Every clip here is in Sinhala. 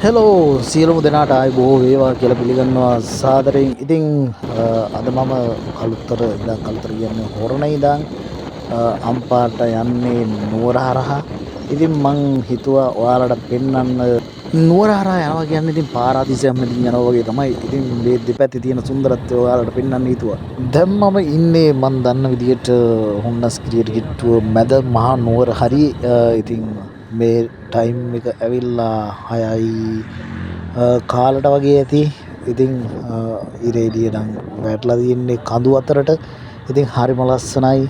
හෙලෝ සියලුම දෙනාට ආයි බොහෝ වේවා කියලා පිළිගන්නවා සාදරයෙන්. ඉතින් අද මම කළුතර ඉඳන් කළුතර කියන්නේ හොරණේ ඉඳන් අම්පාට යන්නේ නුවර හරහා. ඉතින් මං හිතුවා ඔයාලට පෙන්වන්න නුවර හරහා යනවා කියන්නේ ඉතින් පාරාදීසයක් මැදින් යනවා වගේ තමයි. ඉතින් මේ දෙපැත්තේ තියෙන සුන්දරත්වය ඔයාලට පෙන්වන්න හිතුවා. දැන් මම ඉන්නේ මන් දන්න විදිහට හුන්නස්ගිරියට කිට්ටුව මැද මහා නුවර හරි. ඉතින් මේ ටයිම් එක ඇවිල්ලා 6යි කාලට වගේ ඇති. ඉතින් ඉර එළිය නම් වැටලා තියෙන්නේ කඳු අතරට. ඉතින් හරිම ලස්සනයි.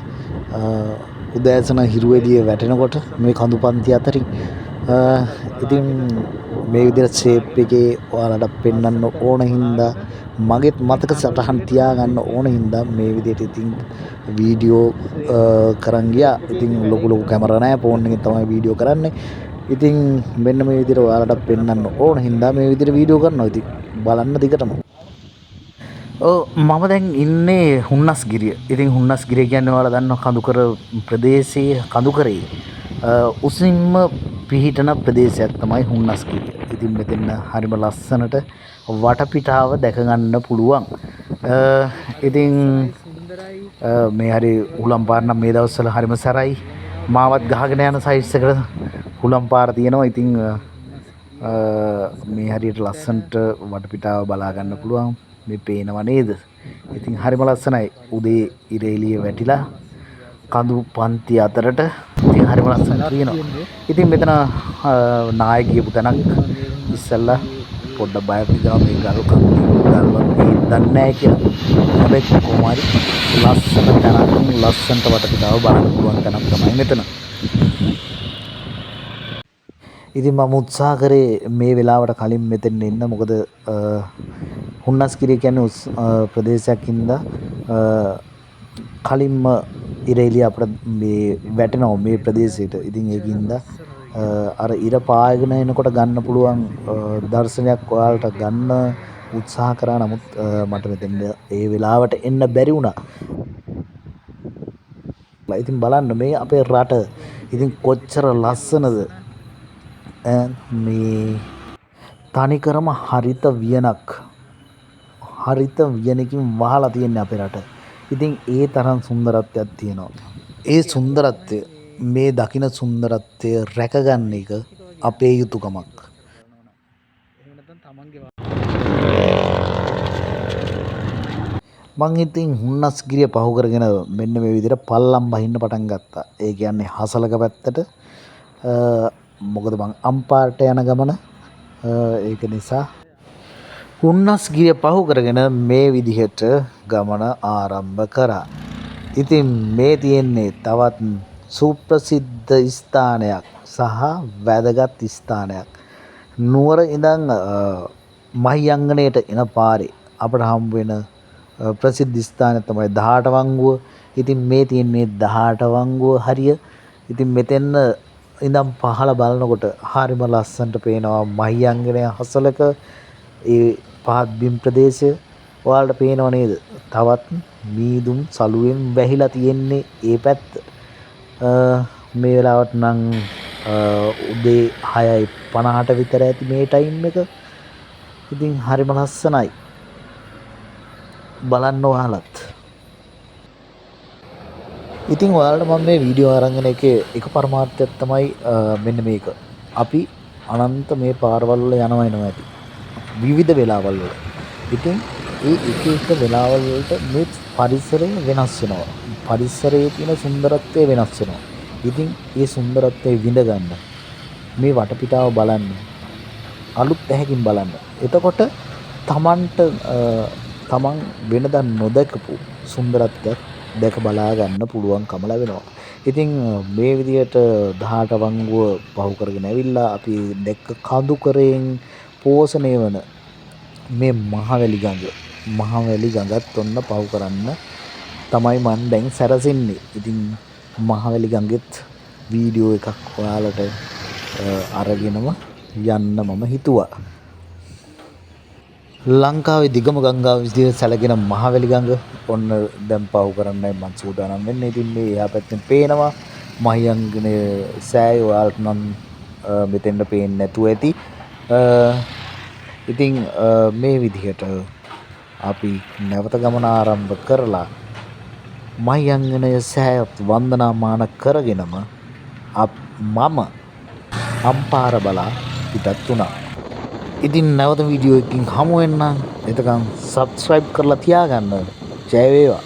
උදෑසන හිරු එළිය වැටෙනකොට මේ කඳු පන්ති අතරින් ඉතින් මේ විදිහට ෂේප් එකේ ඔයාලට පෙන්වන්න ඕන හින්දා මගෙත් මතක සටහන් තියාගන්න ඕන හින්දා මේ විදිහට ඉතින් වීඩියෝ කරන් ගියා. ඉතින් ලොකු කැමරා නැහැ, ෆෝන් එකෙන් තමයි වීඩියෝ කරන්නේ. ඉතින් මෙන්න මේ විදිහට ඔයාලට පෙන්වන්න ඕන හින්දා මේ විදිහට වීඩියෝ කරනවා. ඉතින් බලන්න දිගටම. මම දැන් ඉන්නේ හුන්නස්ගිරිය. ඉතින් හුන්නස්ගිරිය කියන්නේ ඔයාලා දන්නවා කඳුකර ප්‍රදේශයේ කඳුකරේ උසින්ම පිහිටන ප්‍රදේශයක් තමයි හුන්නස්ගිරිය. ඉතින් මෙතන හරිම ලස්සනට වටපිටාව දැක ගන්න පුළුවන්. ඉතින් මේ හරි හුලම් පාර නම් මේ දවස්වල හරිම සැරයි. මාවත් ගහගෙන යන සයිස් එකට හුලම් පාර තියෙනවා. ඉතින් මේ හරියට ලස්සනට වටපිටාව බලා ගන්න පුළුවන්. මේ පේනව නේද? ඉතින් හරිම ලස්සනයි. උදේ ඉර එළිය වැටිලා කඳු පන්ති අතරට ඉතින් හරිම ලස්සනට තියෙනවා. ඉතින් මෙතන නාය කියපු තැනක් ඉස්සල්ලා පොඩ්ඩක් බයක් හිතෙනවා මේ ගල්වත් දන්නේ නැහැ කියලා. හැබැයි කොහොම හරි ලස්සන තැනක්, ලස්සනට වටපිටාව බලන්න පුළුවන් තැනක් තමයි මෙතන. ඉතින් මම උත්සාහ කරේ මේ වෙලාවට කලින් මෙතෙන් එන්න. මොකද හුන්නස්ගිරිය කියන්නේ ප්‍රදේශයක් හින්දා කලින්ම ඉර එළිය අපිට මේ වැටෙනවා මේ ප්‍රදේශයට. ඉතින් ඒකින්ද අර ඉර පායගෙන එනකොට ගන්න පුළුවන් දර්ශනයක් ඔයාලට ගන්න උත්සාහ කරා. නමුත් මට මෙතෙන් ඒ වෙලාවට එන්න බැරි වුණා. ඉතින් බලන්න මේ අපේ රට ඉතින් කොච්චර ලස්සනද. මේ තනිකරම හරිත වියනක්, හරිත වියනකින් වහලා තියෙන්නේ අපේ රට. ඉතින් ඒ තරම් සුන්දරත්වයක් තියෙනවා. ඒ සුන්දරත්වය, මේ දකින සුන්දරත්වය රැකගන්න එක අපේ යුතුයකමක්. මං ඉතින් හුන්නස්ගිරිය පහු කරගෙන මෙන්න මේ විදිහට පල්ලම් බහින්න පටන් ගත්තා. ඒ කියන්නේ හසලක පැත්තට. මොකද මං අම්පාරට යන ගමන. ඒක නිසා හුන්නස්ගිරිය පහු කරගෙන මේ විදිහට ගමන ආරම්භ කරා. ඉතින් මේ තියෙන්නේ තවත් සුප්‍රසිද්ධ ස්ථානයක් සහ වැදගත් ස්ථානයක්. නුවර ඉඳන් මහියංගනයට එන පාරේ අපට හම්බ වෙන ප්‍රසිද්ධ ස්ථානය තමයි 18 වංගුව. ඉතින් මේ තියෙන්නේ 18 වංගුව හරිය. ඉතින් මෙතෙන් ඉඳන් පහළ බලනකොට හරිම ලස්සනට පේනවා මහියංගනය හසලක ඒ පහත් බිම් ප්‍රදේශය ඔයාලට පේනව නේද? තවත් මීදුම් සලුවෙන් වැහිලා තියෙන්නේ ඒ පැත්ත. මේ වෙලාවට නම් උදේ 6:50ට විතර ඇති මේ ටයිම් එක. ඉතින් හරිම ලස්සනයි. බලන්න ඔයාලත්. ඉතින් ඔයාලට මම මේ වීඩියෝ අරගෙන එකේ එක පරමාර්ථයක් තමයි මෙන්න මේක. අපි අනන්ත මේ පාරවල් වල යනවා ඇති. විවිධ වෙලාවල් වල. ඉතින් ඒ එක වෙලාවල් වලට මේ පරිසරය වෙනස් වෙනවා. පරිසරයේ තියෙන සුන්දරත්වය වෙනස් වෙනවා. ඉතින් ඒ සුන්දරත්වය විඳ ගන්න. මේ වටපිටාව බලන්න. අලුත් ඇහැකින් බලන්න. එතකොට තමන් වෙනදා නොදකපු සුන්දරත්වයක් දැක බලා ගන්න පුළුවන්කම ලැබෙනවා. ඉතින් මේ විදිහට 18 වංගුව පහු කරගෙන ඇවිල්ලා අපි දැක්ක කඳුකරයෙන් පෝෂණය වන මේ මහවැලි ගඟත් ඔන්න පහු කරන්න තමයි මම දැන් සැරසෙන්නේ. ඉතින් මහවැලි ගඟෙත් වීඩියෝ එකක් ඔයාලට අරගෙනම යන්න මම හිතුවා. ලංකාවේ දිගම ගංගාව විදිහට සැලකෙන මහවැලි ගඟ ඔන්න දැන් පහු කරන්නයි මම සූදානම් වෙන්නේ. ඉතින් මේ එහා පැත්තෙන් පේනවා මහියංගනේ සෑය. ඔයාලට නම් මෙතෙන්ට පේන්නේ නැතුව ඇති. ඉතින් මේ විදිහට අපි නැවත ගමන ආරම්භ කරලා මහියංගනය සෑයත් වන්දනාමාන කරගෙනම මම අම්පාර බලා පිටත් වුණා. ඉතින් නැවත වීඩියෝ එකකින් හමු වෙන්නම්. එතකන් සබ්ස්ක්‍රයිබ් කරලා තියාගන්න. ජය වේවා.